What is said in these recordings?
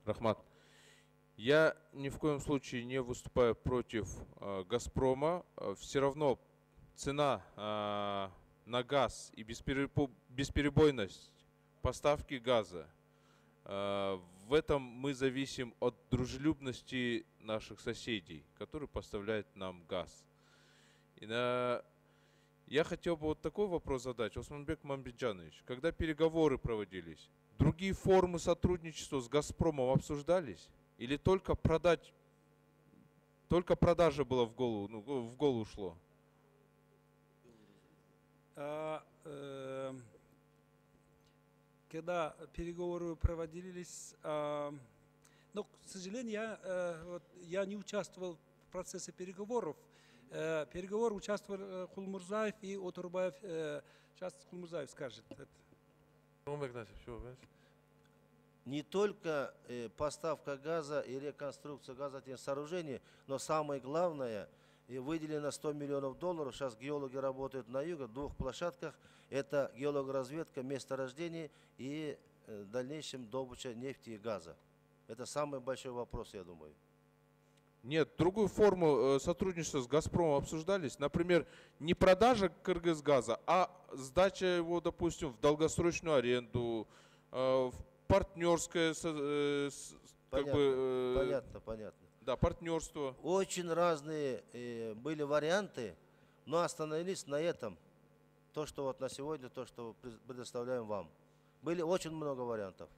Рахмат. Я ни в коем случае не выступаю против «Газпрома». Все равно цена на газ и бесперебойность поставки газа, в этом мы зависим от дружелюбности наших соседей, которые поставляют нам газ. Я хотел бы вот такой вопрос задать, Османбек Мамбетжанович. Когда переговоры проводились, другие формы сотрудничества с «Газпромом» обсуждались? Или только продажа была в голову шло? Когда переговоры проводились, но, к сожалению, я не участвовал в процессе переговоров. Переговоры участвовал Кулмурзаев и Отурбаев. Сейчас Кулмурзаев скажет это. Не только поставка газа и реконструкция газотехнических сооружений, но самое главное, выделено $100 миллионов. Сейчас геологи работают на юге, в 2 площадках. Это геологоразведка месторождений и в дальнейшем добыча нефти и газа. Это самый большой вопрос, я думаю. Нет, другую форму сотрудничества с «Газпромом» обсуждались. Например, не продажа Кыргызгаза, а сдача его, допустим, в долгосрочную аренду, в партнерское, понятно. Да, партнерство. Очень разные были варианты, но остановились на этом. То, что вот на сегодня, то, что предоставляем вам. Были очень много вариантов.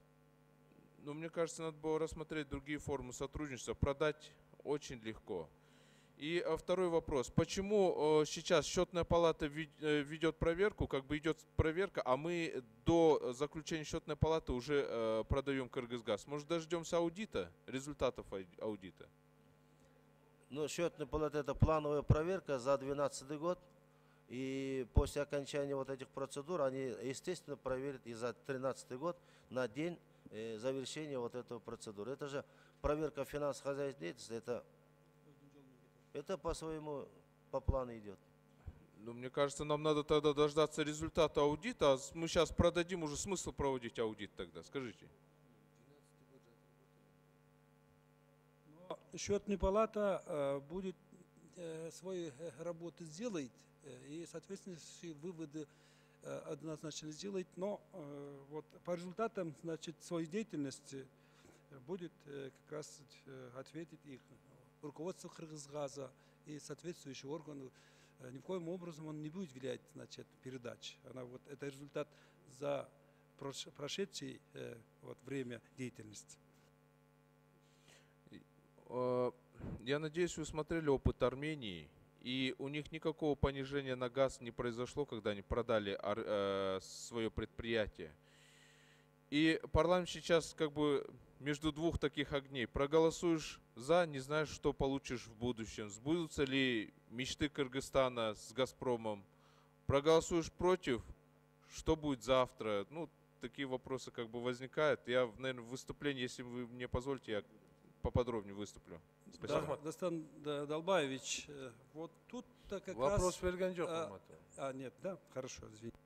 Ну, мне кажется, надо было рассмотреть другие формы сотрудничества. Продать очень легко. И второй вопрос. Почему сейчас счетная палата ведет проверку, как бы идет проверка, а мы до заключения счетной палаты уже продаем Кыргызгаз? Может, дождемся аудита, результатов аудита? Ну, счетная палата — это плановая проверка за 2012 год. И после окончания вот этих процедур они, естественно, проверят и за 2013 год на день завершения вот этого процедуры. Это же проверка финансово-хозяйственной деятельности, это по-своему по плану идет. Ну, мне кажется, нам надо тогда дождаться результата аудита. А мы сейчас продадим, уже смысл проводить аудит тогда, скажите. Счетная палата будет свою работу сделать и соответствующие выводы однозначно сделать, но вот по результатам, значит, своей деятельности будет как раз ответить их руководство Кыргызгаза и соответствующие органы. Ни в коем образом он не будет влиять, значит, передач. Это результат за прошедшее время деятельности. Я надеюсь, вы смотрели опыт Армении, и у них никакого понижения на газ не произошло, когда они продали свое предприятие. И парламент сейчас как бы между двух таких огней. Проголосуешь за, не знаешь, что получишь в будущем. Сбудутся ли мечты Кыргызстана с «Газпромом»? Проголосуешь против, что будет завтра? Ну, такие вопросы как бы возникают. Я, наверное, в выступлении, если вы мне позволите, я поподробнее выступлю. Спасибо. Дастан Далбаевич, вот тут как вопрос раз... Вопрос нет, да? Хорошо, извините.